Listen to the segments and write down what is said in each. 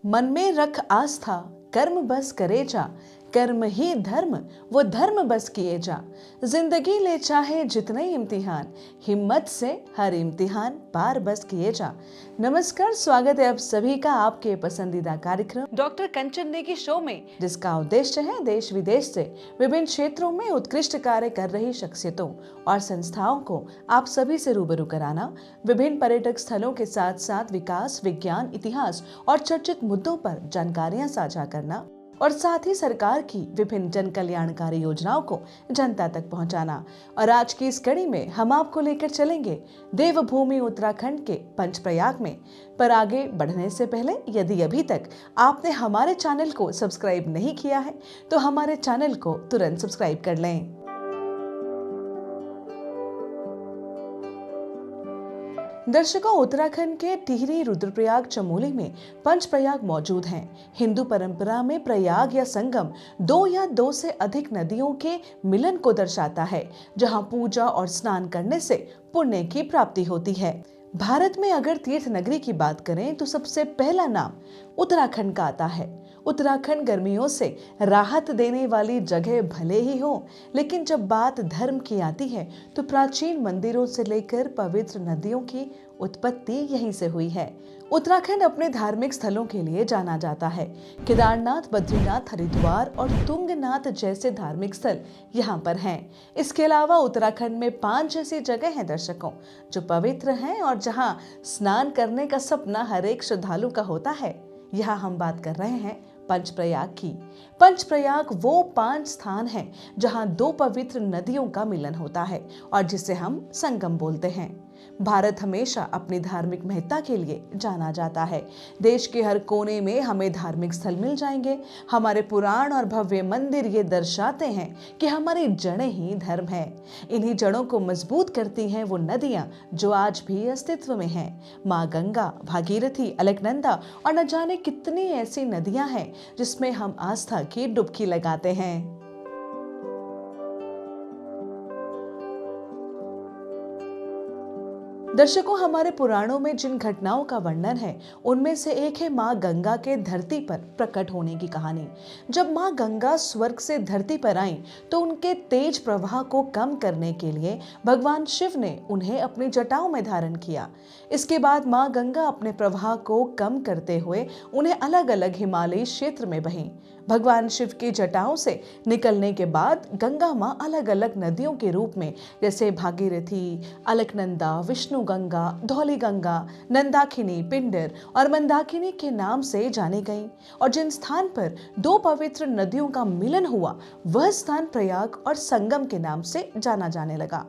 मन में रख आस्था, कर्म बस करे जा, कर्म ही धर्म, वो धर्म बस किए जा। जिंदगी ले चाहे जितने इम्तिहान, हिम्मत से हर इम्तिहान पार बस किए जा। नमस्कार, स्वागत है आप सभी का आपके पसंदीदा कार्यक्रम डॉक्टर कंचन नेगी शो में, जिसका उद्देश्य है देश विदेश से विभिन्न क्षेत्रों में उत्कृष्ट कार्य कर रही शख्सियतों और संस्थाओं को आप सभी से रूबरू कराना, विभिन्न पर्यटक स्थलों के साथ साथ विकास, विज्ञान, इतिहास और चर्चित मुद्दों पर जानकारियां साझा करना और साथ ही सरकार की विभिन्न जन कल्याणकारी योजनाओं को जनता तक पहुंचाना। और आज की इस कड़ी में हम आपको लेकर चलेंगे देवभूमि उत्तराखंड के पंचप्रयाग में। पर आगे बढ़ने से पहले यदि अभी तक आपने हमारे चैनल को सब्सक्राइब नहीं किया है तो हमारे चैनल को तुरंत सब्सक्राइब कर लें। दर्शकों, उत्तराखंड के टिहरी, रुद्रप्रयाग, चमोली में पंचप्रयाग मौजूद हैं। हिंदू परंपरा में प्रयाग या संगम दो या दो से अधिक नदियों के मिलन को दर्शाता है, जहां पूजा और स्नान करने से पुण्य की प्राप्ति होती है। भारत में अगर तीर्थ नगरी की बात करें तो सबसे पहला नाम उत्तराखंड का आता है। उत्तराखंड गर्मियों से राहत देने वाली जगह भले ही हो, लेकिन जब बात धर्म की आती है तो प्राचीन मंदिरों से लेकर पवित्र नदियों की उत्पत्ति यहीं से हुई है। उत्तराखंड अपने धार्मिक स्थलों के लिए जाना जाता है। केदारनाथ, बद्रीनाथ, हरिद्वार और तुंगनाथ जैसे धार्मिक स्थल यहाँ पर हैं। इसके अलावा उत्तराखंड में 5 ऐसी जगह हैं दर्शकों जो पवित्र हैं और जहाँ स्नान करने का सपना हर एक श्रद्धालु का होता है। यहाँ हम बात कर रहे हैं पंचप्रयाग की। पंचप्रयाग वो 5 स्थान हैं जहां 2 पवित्र नदियों का मिलन होता है और जिसे हम संगम बोलते हैं। भारत हमेशा अपनी धार्मिक महत्ता के लिए जाना जाता है। देश के हर कोने में हमें धार्मिक स्थल मिल जाएंगे। हमारे पुराण और भव्य मंदिर ये दर्शाते हैं कि हमारी जड़ें ही धर्म है। इन्हीं जड़ों को मजबूत करती हैं वो नदियां जो आज भी अस्तित्व में हैं। माँ गंगा, भागीरथी, अलकनंदा और न जाने कितनी ऐसी नदियां हैं जिसमें हम आस्था की डुबकी लगाते हैं। दर्शकों, हमारे पुराणों में जिन घटनाओं का वर्णन है उनमें से एक है माँ गंगा के धरती पर प्रकट होने की कहानी। जब माँ गंगा स्वर्ग से धरती पर आई तो उनके तेज प्रवाह को कम करने के लिए भगवान शिव ने उन्हें अपनी जटाओं में धारण किया। इसके बाद माँ गंगा अपने प्रवाह को कम करते हुए उन्हें अलग अलग हिमालयी क्षेत्र में बहीं। भगवान शिव की जटाओं से निकलने के बाद गंगा माँ अलग अलग नदियों के रूप में जैसे भागीरथी, अलकनंदा, विष्णु गंगा, धौली गंगा, नंदाकिनी, पिंडर और मंदाकिनी के नाम से जानी गईं। और जिन स्थान पर 2 पवित्र नदियों का मिलन हुआ वह स्थान प्रयाग और संगम के नाम से जाना जाने लगा।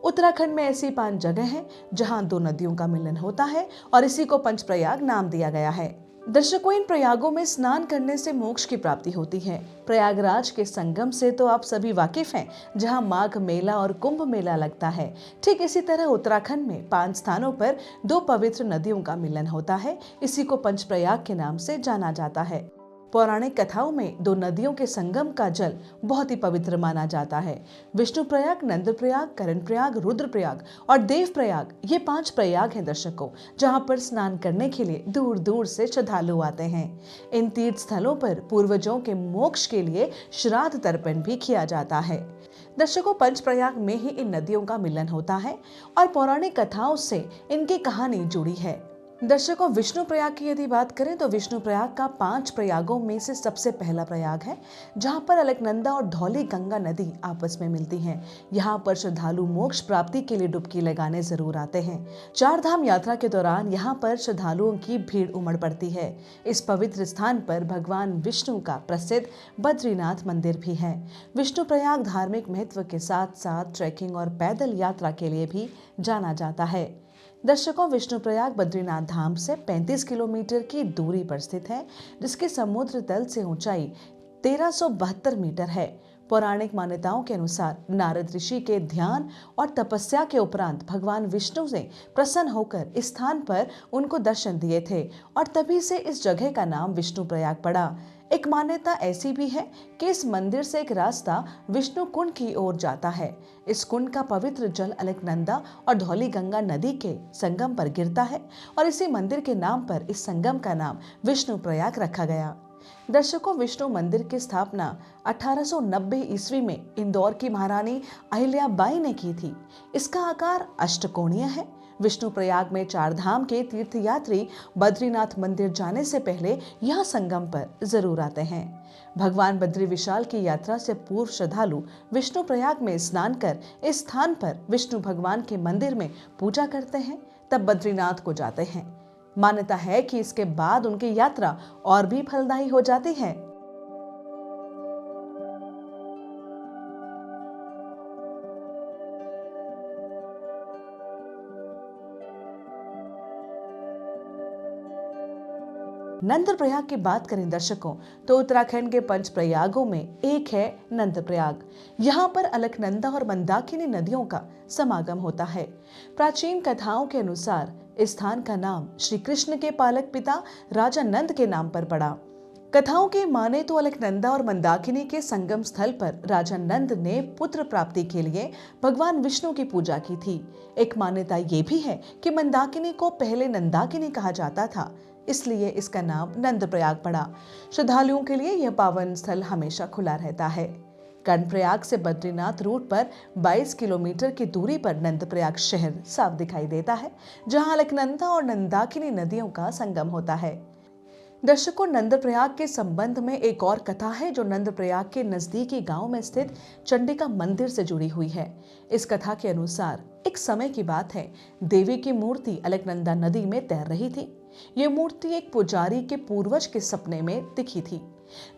उत्तराखंड में ऐसी 5 जगह हैं जहां 2 नदियों का मिलन होता है और इसी को पंचप्रयाग नाम दिया गया है। दर्शकों, इन प्रयागों में स्नान करने से मोक्ष की प्राप्ति होती है। प्रयागराज के संगम से तो आप सभी वाकिफ हैं, जहां माघ मेला और कुंभ मेला लगता है। ठीक इसी तरह उत्तराखंड में 5 स्थानों पर 2 पवित्र नदियों का मिलन होता है। इसी को पंचप्रयाग के नाम से जाना जाता है। पौराणिक कथाओं में 2 नदियों के संगम का जल बहुत ही पवित्र माना जाता है। विष्णुप्रयाग, नंदप्रयाग, कर्णप्रयाग, रुद्रप्रयाग और देवप्रयाग ये 5 प्रयाग हैं दर्शकों, जहां पर स्नान करने के लिए दूर दूर से श्रद्धालु आते हैं। इन तीर्थ स्थलों पर पूर्वजों के मोक्ष के लिए श्राद्ध तर्पण भी किया जाता है। दर्शकों, पंचप्रयाग में ही इन नदियों का मिलन होता है और पौराणिक कथाओं से इनकी कहानी जुड़ी है। दर्शकों, विष्णु प्रयाग की यदि बात करें तो विष्णु प्रयाग का 5 प्रयागों में से सबसे पहला प्रयाग है, जहां पर अलकनंदा और धौली गंगा नदी आपस में मिलती हैं। यहां पर श्रद्धालु मोक्ष प्राप्ति के लिए डुबकी लगाने जरूर आते हैं। 4 धाम यात्रा के दौरान यहां पर श्रद्धालुओं की भीड़ उमड़ पड़ती है। इस पवित्र स्थान पर भगवान विष्णु का प्रसिद्ध बद्रीनाथ मंदिर भी है। विष्णु प्रयाग धार्मिक महत्व के साथ साथ ट्रैकिंग और पैदल यात्रा के लिए भी जाना जाता है। दर्शकों, विष्णुप्रयाग बद्रीनाथ धाम से 35 किलोमीटर की दूरी पर स्थित है, जिसके समुद्र तल से ऊंचाई 1372 मीटर है। पौराणिक मान्यताओं के अनुसार नारद ऋषि के ध्यान और तपस्या के उपरांत भगवान विष्णु से प्रसन्न होकर इस स्थान पर उनको दर्शन दिए थे और तभी से इस जगह का नाम विष्णुप्रयाग पड़ा। एक मान्यता ऐसी भी है कि इस मंदिर से एक रास्ता विष्णु कुंड की ओर जाता है। इस कुंड का पवित्र जल अलकनंदा और धौली गंगा नदी के संगम पर गिरता है और इसी मंदिर के नाम पर इस संगम का नाम विष्णु प्रयाग रखा गया। दर्शकों, विष्णु मंदिर की स्थापना 1890 ईस्वी में इंदौर की महारानी अहिल्याबाई ने की थी। इसका आकार अष्टकोणीय है। विष्णु प्रयाग में चार धाम के तीर्थयात्री बद्रीनाथ मंदिर जाने से पहले यहाँ संगम पर जरूर आते हैं। भगवान बद्री विशाल की यात्रा से पूर्व श्रद्धालु विष्णु प्रयाग में स्नान कर इस स्थान पर विष्णु भगवान के मंदिर में पूजा करते हैं, तब बद्रीनाथ को जाते हैं। मान्यता है कि इसके बाद उनकी यात्रा और भी फलदायी हो जाती है। नंदप्रयाग की बात करें दर्शकों, तो उत्तराखंड के पंच प्रयागों में एक है नंदप्रयाग। यहाँ पर अलकनंदा और मंदाकिनी नदियों का समागम होता है। प्राचीन कथाओं के अनुसार इस स्थान का नाम श्री कृष्ण के पालक पिता राजा नंद के नाम पर पड़ा। कथाओं की माने तो अलकनंदा और मंदाकिनी के संगम स्थल पर राजा नंद ने पुत्र प्राप्ति के लिए भगवान विष्णु की पूजा की थी। एक मान्यता ये भी है कि मंदाकिनी को पहले नंदाकिनी कहा जाता था, इसलिए इसका नाम नंदप्रयाग पड़ा। श्रद्धालुओं के लिए यह पावन स्थल हमेशा खुला रहता है। कर्णप्रयाग से बद्रीनाथ रूट पर 22 किलोमीटर की दूरी पर नंदप्रयाग शहर साफ दिखाई देता है, जहां अलकनंदा और नंदाकिनी नदियों का संगम होता है। दर्शकों, नंदप्रयाग के संबंध में एक और कथा है जो नंदप्रयाग के नजदीकी गांव में स्थित चंडिका मंदिर से जुड़ी हुई है। इस कथा के अनुसार एक समय की बात है, देवी की मूर्ति अलकनंदा नदी में तैर रही थी। ये मूर्ति एक पुजारी के पूर्वज के सपने में दिखी थी,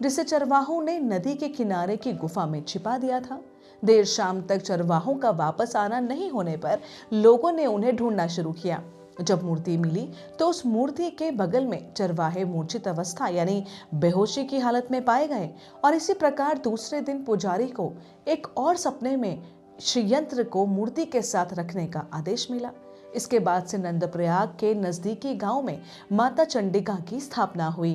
जिसे चरवाहों ने नदी के किनारे की गुफा में छिपा दिया था। देर शाम तक चरवाहों का वापस आना नहीं होने पर लोगों ने उन्हें ढूंढना शुरू किया। जब मूर्ति मिली तो उस मूर्ति के बगल में चरवाहे मूर्छित अवस्था यानी बेहोशी की हालत में पाए गए और इसी प्रकार दूसरे दिन पुजारी को एक और सपने में श्रीयंत्र को मूर्ति के साथ रखने का आदेश मिला। इसके बाद से नंदप्रयाग के नजदीकी गांव में माता चंडिका की स्थापना हुई।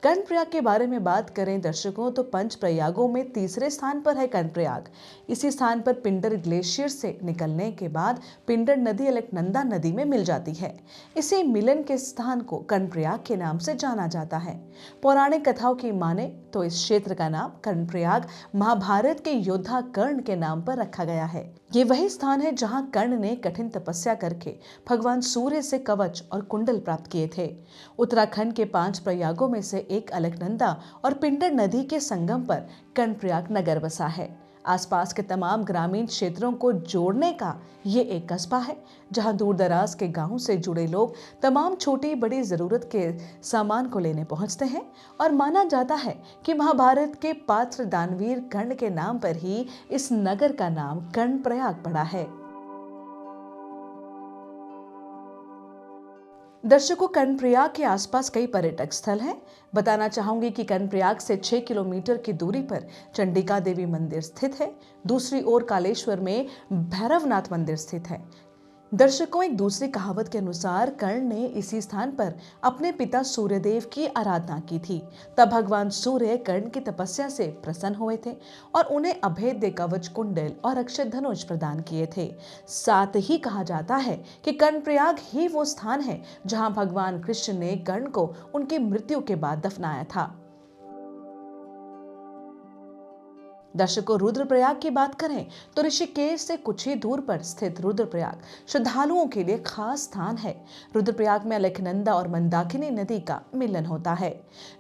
कर्णप्रयाग के बारे में बात करें दर्शकों, तो पंच प्रयागों में तीसरे स्थान पर है कर्णप्रयाग। इसी स्थान पर पिंडर ग्लेशियर से निकलने के बाद पिंडर नदी अलकनंदा नदी में मिल जाती है। इसी मिलन के स्थान को कर्णप्रयाग के नाम से जाना जाता है। पौराणिक कथाओं की माने तो इस क्षेत्र का नाम कर्णप्रयाग महाभारत के योद्धा कर्ण के नाम पर रखा गया है। ये वही स्थान है जहां कर्ण ने कठिन तपस्या करके भगवान सूर्य से कवच और कुंडल प्राप्त किए थे। उत्तराखंड के 5 प्रयागों में से एक अलकनंदा और पिंडर नदी के संगम पर कर्णप्रयाग नगर बसा है। आसपास के तमाम ग्रामीण क्षेत्रों को जोड़ने का ये एक कस्बा है, जहां दूर दराज के गांवों से जुड़े लोग तमाम छोटी बड़ी जरूरत के सामान को लेने पहुंचते हैं और माना जाता है कि महाभारत के पात्र दानवीर कर्ण के नाम पर ही इस नगर का नाम कर्णप्रयाग पड़ा है। दर्शकों, कर्णप्रयाग के आसपास कई पर्यटक स्थल हैं। बताना चाहूंगी कि कर्णप्रयाग से 6 किलोमीटर की दूरी पर चंडिका देवी मंदिर स्थित है। दूसरी ओर कालेश्वर में भैरवनाथ मंदिर स्थित है। दर्शकों, एक दूसरी कहावत के अनुसार कर्ण ने इसी स्थान पर अपने पिता सूर्यदेव की आराधना की थी। तब भगवान सूर्य कर्ण की तपस्या से प्रसन्न हुए थे और उन्हें अभेद्य कवच कुंडल और अक्षय धनुष प्रदान किए थे। साथ ही कहा जाता है कि कर्णप्रयाग ही वो स्थान है जहां भगवान कृष्ण ने कर्ण को उनकी मृत्यु के बाद दफनाया था। दर्शकों, रुद्रप्रयाग की बात करें तो ऋषिकेश से कुछ ही दूर पर स्थित रुद्रप्रयाग श्रद्धालुओं के लिए खास स्थान है। रुद्रप्रयाग में अलकनंदा और मंदाकिनी नदी का मिलन होता है।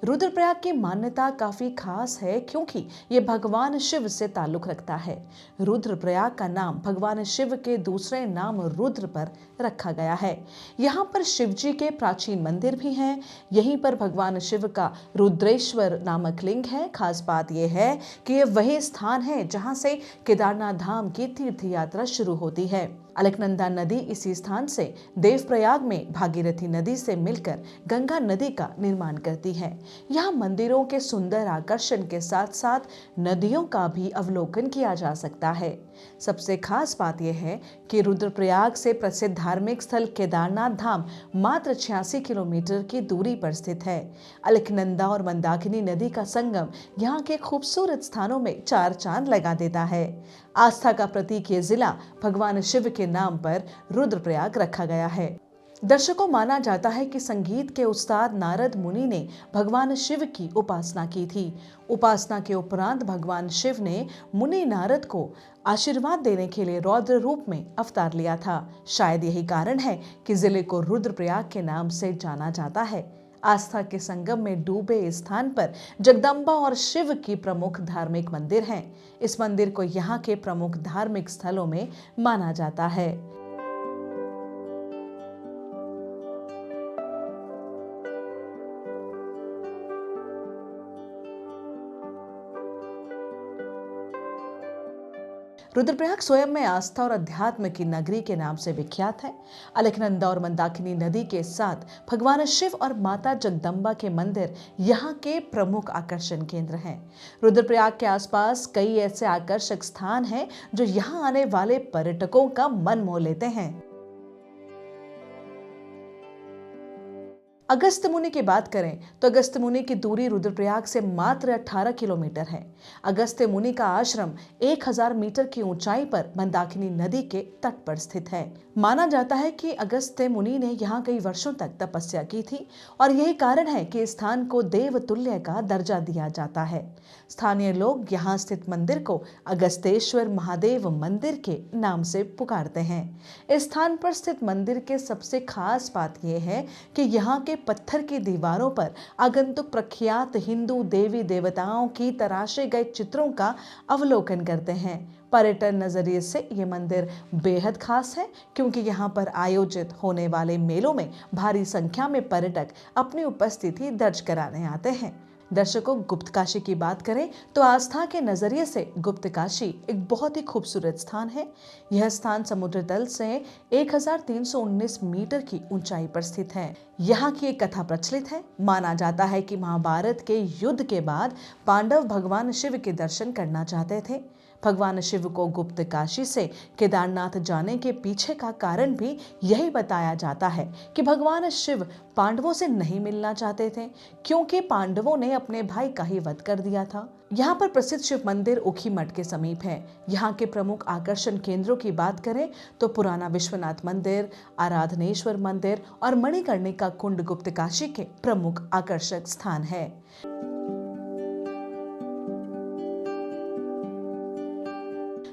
रुद्रप्रयाग की मान्यता काफी खास है क्योंकि ये भगवान शिव से ताल्लुक रखता है। रुद्रप्रयाग का नाम भगवान शिव के दूसरे नाम रुद्र पर रखा गया है। यहाँ पर शिव जी के प्राचीन मंदिर भी हैं। यहीं पर भगवान शिव का रुद्रेश्वर नामक लिंग है। खास बात यह है कि यह वही स्थान है जहां से केदारनाथ धाम की तीर्थ यात्रा शुरू होती है। अलकनंदा नदी इसी स्थान से देवप्रयाग में भागीरथी नदी से मिलकर गंगा नदी का निर्माण करती है। यहाँ मंदिरों के सुंदर आकर्षण के साथ साथ नदियों का भी अवलोकन किया जा सकता है। सबसे खास बात यह है कि रुद्रप्रयाग से प्रसिद्ध धार्मिक स्थल केदारनाथ धाम मात्र 86 किलोमीटर की दूरी पर स्थित है। अलकनंदा और मंदाकिनी नदी का संगम यहाँ के खूबसूरत स्थानों में चार चांद लगा देता है। आस्था का प्रतीक ये जिला भगवान शिव के नाम पर रुद्रप्रयाग रखा गया है। दर्शकों, माना जाता है कि संगीत के उस्ताद नारद मुनि ने भगवान शिव की उपासना की थी। उपासना के उपरांत भगवान शिव ने मुनि नारद को आशीर्वाद देने के लिए रौद्र रूप में अवतार लिया था। शायद यही कारण है कि जिले को रुद्रप्रयाग के नाम से जाना जाता है। आस्था के संगम में डूबे इस स्थान पर जगदम्बा और शिव की प्रमुख धार्मिक मंदिर हैं। इस मंदिर को यहाँ के प्रमुख धार्मिक स्थलों में माना जाता है। रुद्रप्रयाग स्वयं में आस्था और अध्यात्म की नगरी के नाम से विख्यात है। अलकनंदा और मंदाकिनी नदी के साथ भगवान शिव और माता जगदम्बा के मंदिर यहाँ के प्रमुख आकर्षण केंद्र हैं। रुद्रप्रयाग के आसपास कई ऐसे आकर्षक स्थान हैं जो यहाँ आने वाले पर्यटकों का मन मोह लेते हैं। अगस्त्य मुनि की बात करें तो अगस्त्य मुनि की दूरी रुद्रप्रयाग से मात्र 18 किलोमीटर है। अगस्त्य मुनि का आश्रम 1000 मीटर की ऊंचाई पर मंदाकिनी नदी के तट पर स्थित है। माना जाता है कि अगस्त्य मुनि ने यहाँ कई वर्षों तक तपस्या की थी और यही कारण है कि इस स्थान को देवतुल्य का दर्जा दिया जाता है। स्थानीय लोग यहाँ स्थित मंदिर को अगस्तेश्वर महादेव मंदिर के नाम से पुकारते हैं। इस स्थान पर स्थित मंदिर के सबसे खास बात यह है कि यहाँ के पत्थर की दीवारों पर आगंतुक प्रख्यात हिंदू देवी देवताओं की तराशे गए चित्रों का अवलोकन करते हैं। पर्यटन नजरिए से ये मंदिर बेहद खास है क्योंकि यहाँ पर आयोजित होने वाले मेलों में भारी संख्या में पर्यटक अपनी उपस्थिति दर्ज कराने आते हैं। दर्शकों, गुप्त काशी की बात करें तो आस्था के नजरिए से गुप्त काशी एक बहुत ही खूबसूरत स्थान है। यह स्थान समुद्र तल से 1319 मीटर की ऊंचाई पर स्थित है। यहाँ की एक कथा प्रचलित है। माना जाता है कि महाभारत के युद्ध के बाद पांडव भगवान शिव के दर्शन करना चाहते थे। भगवान शिव को गुप्त काशी से केदारनाथ जाने के पीछे का कारण भी यही बताया जाता है कि भगवान शिव पांडवों से नहीं मिलना चाहते थे क्योंकि पांडवों ने अपने भाई का ही वध कर दिया था। यहाँ पर प्रसिद्ध शिव मंदिर उखी मठ के समीप है। यहाँ के प्रमुख आकर्षण केंद्रों की बात करें तो पुराना विश्वनाथ मंदिर, आराधनेश्वर मंदिर और मणिकर्णिका कुंड गुप्त काशी के प्रमुख आकर्षक स्थान है।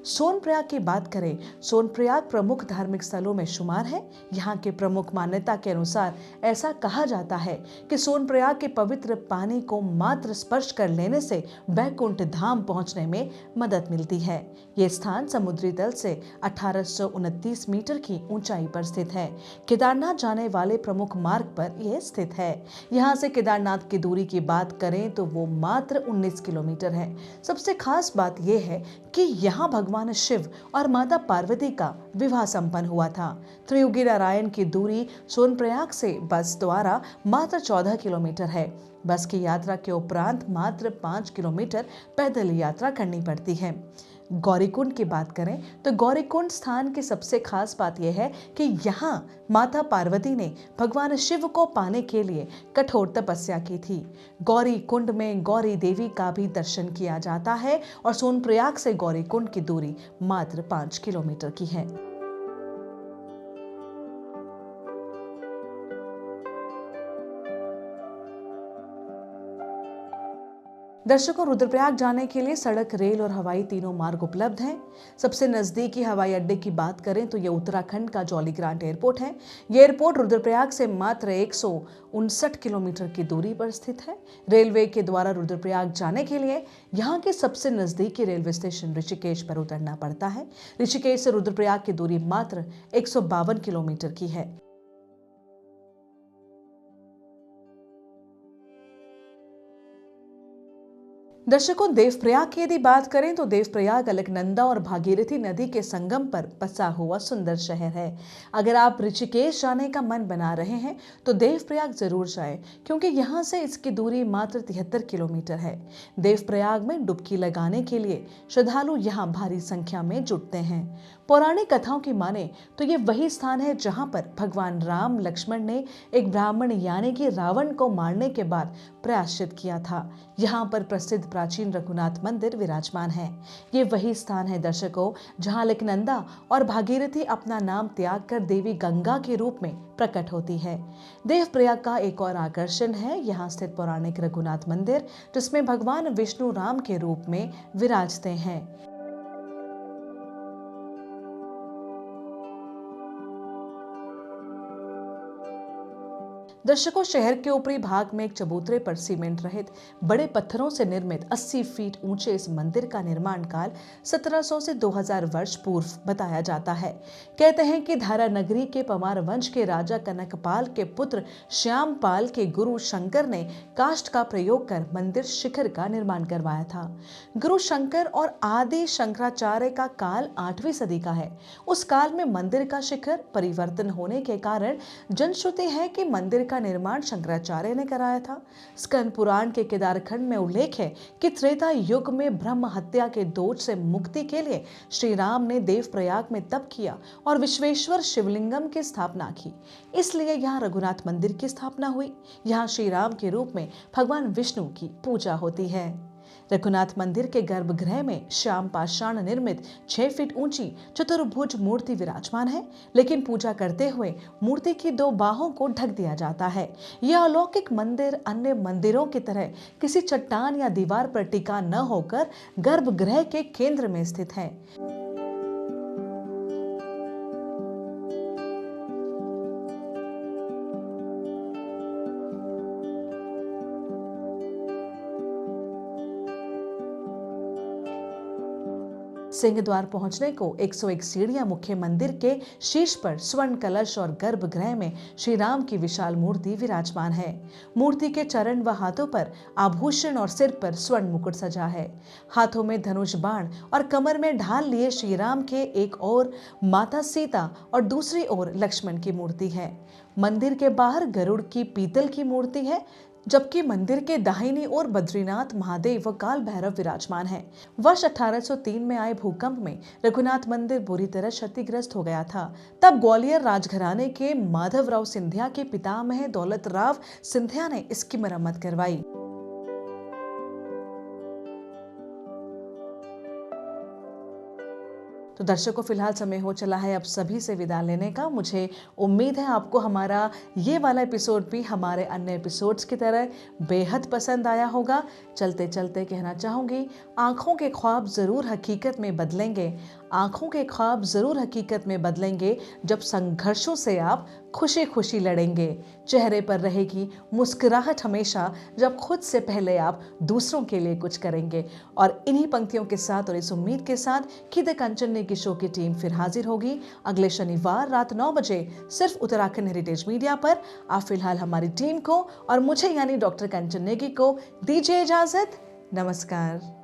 सोनप्रयाग की बात करें, सोनप्रयाग प्रमुख धार्मिक स्थलों में शुमार है। यहाँ के प्रमुख मान्यता के अनुसार ऐसा कहा जाता है कि सोनप्रयाग के पवित्र पानी को मात्र स्पर्श कर लेने से बैकुंठ धाम पहुंचने में मदद मिलती है। ये स्थान समुद्री तल से 1829 मीटर की ऊंचाई पर स्थित है। केदारनाथ जाने वाले प्रमुख मार्ग पर यह स्थित है। यहाँ से केदारनाथ की दूरी की बात करें तो वो मात्र 19 किलोमीटर है। सबसे खास बात यह है कि यहाँ भगवान शिव और माता पार्वती का विवाह संपन्न हुआ था। त्रियुगी नारायण की दूरी सोनप्रयाग से बस द्वारा मात्र 14 किलोमीटर है। बस की यात्रा के उपरांत मात्र 5 किलोमीटर पैदल यात्रा करनी पड़ती है। गौरीकुंड की बात करें तो गौरीकुंड स्थान की सबसे खास बात यह है कि यहाँ माता पार्वती ने भगवान शिव को पाने के लिए कठोर तपस्या की थी। गौरीकुंड में गौरी देवी का भी दर्शन किया जाता है और सोनप्रयाग से गौरीकुंड की दूरी मात्र 5 किलोमीटर की है। दर्शकों, रुद्रप्रयाग जाने के लिए सड़क, रेल और हवाई तीनों मार्ग उपलब्ध हैं। सबसे नजदीकी हवाई अड्डे की बात करें तो ये उत्तराखंड का जौलीग्रांट एयरपोर्ट है। ये एयरपोर्ट रुद्रप्रयाग से मात्र 159 किलोमीटर की दूरी पर स्थित है। रेलवे के द्वारा रुद्रप्रयाग जाने के लिए यहाँ के सबसे नजदीकी रेलवे स्टेशन ऋषिकेश पर उतरना पड़ता है। ऋषिकेश से रुद्रप्रयाग की दूरी मात्र 152 किलोमीटर की है। दर्शकों, देवप्रयाग की यदि बात करें तो देवप्रयाग अलकनंदा और भागीरथी नदी के संगम पर बसा हुआ सुंदर शहर है। अगर आप ऋषिकेश जाने का मन बना रहे हैं तो देवप्रयाग जरूर जाएं, क्योंकि यहाँ से इसकी दूरी मात्र 73 किलोमीटर है। देवप्रयाग में डुबकी लगाने के लिए श्रद्धालु यहाँ भारी संख्या में जुटते हैं। पौराणिक कथाओं की माने तो ये वही स्थान है जहाँ पर भगवान राम लक्ष्मण ने एक ब्राह्मण यानी कि रावण को मारने के बाद प्रायश्चित किया था। यहाँ पर प्रसिद्ध प्राचीन रघुनाथ मंदिर विराजमान है। ये वही स्थान है दर्शकों, जहाँ अलकनंदा और भागीरथी अपना नाम त्याग कर देवी गंगा के रूप में प्रकट होती है। देवप्रयाग का एक और आकर्षण है यहाँ स्थित पौराणिक रघुनाथ मंदिर, जिसमें भगवान विष्णु राम के रूप में विराजते हैं। दर्शकों, शहर के ऊपरी भाग में एक चबूतरे पर सीमेंट रहित बड़े पत्थरों से निर्मित 80 फीट ऊंचे इस मंदिर का निर्माण काल 1700 से 2000 वर्ष पूर्व बताया जाता है। कहते हैं कि धारा नगरी के पवार वंश के राजा कनकपाल के पुत्र श्यामपाल के गुरु शंकर ने काष्ठ का प्रयोग कर मंदिर शिखर का निर्माण करवाया था। गुरु शंकर और आदि शंकराचार्य का काल 8वीं सदी का है। उस काल में मंदिर का शिखर परिवर्तन होने के कारण जनश्रुति है कि मंदिर का निर्माण शंकराचार्य ने कराया था। स्कंद पुराण के केदारखंड में उल्लेख है कि त्रेता युग में ब्रह्म हत्या के दोष से मुक्ति के लिए श्री राम ने देवप्रयाग में तप किया और विश्वेश्वर शिवलिंगम की स्थापना की। इसलिए यहाँ रघुनाथ मंदिर की स्थापना हुई। यहाँ श्री राम के रूप में भगवान विष्णु की पूजा होती है। रघुनाथ मंदिर के गर्भगृह में श्याम पाषाण निर्मित 6 फीट ऊंची चतुर्भुज मूर्ति विराजमान है, लेकिन पूजा करते हुए मूर्ति की 2 बाहों को ढक दिया जाता है। यह अलौकिक मंदिर अन्य मंदिरों की तरह किसी चट्टान या दीवार पर टिका न होकर गर्भगृह के केंद्र में स्थित है। सिंह द्वार पहुंचने को 101 सीढ़ियां मुख्य मंदिर के शीर्ष पर स्वर्ण कलश और गर्भगृह में श्री राम की विशाल मूर्ति विराजमान है। मूर्ति के चरण व हाथों पर आभूषण और सिर पर स्वर्ण मुकुट सजा है। हाथों में धनुष बाण और कमर में ढाल लिए श्री राम के एक ओर माता सीता और दूसरी ओर लक्ष्मण की मूर्ति है। मंदिर के बाहर गरुड़ की पीतल की मूर्ति है, जबकि मंदिर के दाहिनी ओर बद्रीनाथ महादेव व काल भैरव विराजमान है। वर्ष 1803 में आए भूकंप में रघुनाथ मंदिर बुरी तरह क्षतिग्रस्त हो गया था। तब ग्वालियर राजघराने के माधवराव सिंधिया के पितामह दौलतराव सिंधिया ने इसकी मरम्मत करवाई। तो दर्शकों, फिलहाल समय हो चला है अब सभी से विदा लेने का। मुझे उम्मीद है आपको हमारा ये वाला एपिसोड भी हमारे अन्य एपिसोड्स की तरह बेहद पसंद आया होगा। चलते चलते कहना चाहूँगी, आँखों के ख्वाब ज़रूर हकीकत में बदलेंगे। आँखों के ख्वाब ज़रूर हकीकत में बदलेंगे जब संघर्षों से आप खुशी खुशी लड़ेंगे। चेहरे पर रहेगी मुस्कुराहट हमेशा जब खुद से पहले आप दूसरों के लिए कुछ करेंगे। और इन्हीं पंक्तियों के साथ और इस उम्मीद के साथ कि द कंचन नेगी शो की टीम फिर हाजिर होगी अगले शनिवार रात 9 बजे सिर्फ उत्तराखंड हेरिटेज मीडिया पर। आप फिलहाल हमारी टीम को और मुझे यानी डॉक्टर कंचन नेगी को दीजिए इजाजत। नमस्कार।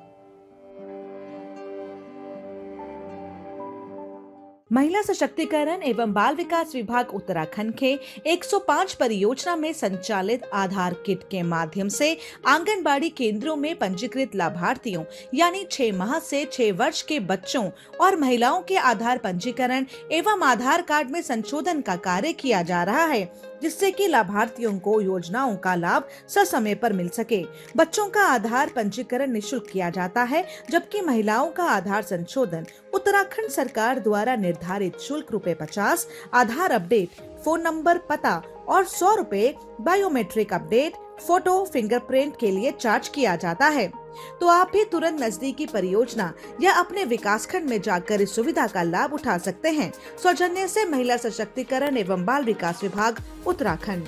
महिला सशक्तिकरण एवं बाल विकास विभाग उत्तराखंड के 105 परियोजना में संचालित आधार किट के माध्यम से आंगनबाड़ी केंद्रों में पंजीकृत लाभार्थियों यानी 6 माह से 6 वर्ष के बच्चों और महिलाओं के आधार पंजीकरण एवं आधार कार्ड में संशोधन का कार्य किया जा रहा है, जिससे कि लाभार्थियों को योजनाओं का लाभ ससमय पर मिल सके। बच्चों का आधार पंजीकरण निःशुल्क किया जाता है, जबकि महिलाओं का आधार संशोधन उत्तराखंड सरकार द्वारा निर्धारित शुल्क ₹50, आधार अपडेट, फोन नंबर, पता और ₹100 बायोमेट्रिक अपडेट, फोटो, फिंगरप्रिंट के लिए चार्ज किया जाता है। तो आप भी तुरंत नजदीकी परियोजना या अपने विकासखंड में जाकर इस सुविधा का लाभ उठा सकते हैं। सौजन्य से महिला सशक्तिकरण एवं बाल विकास विभाग उत्तराखंड।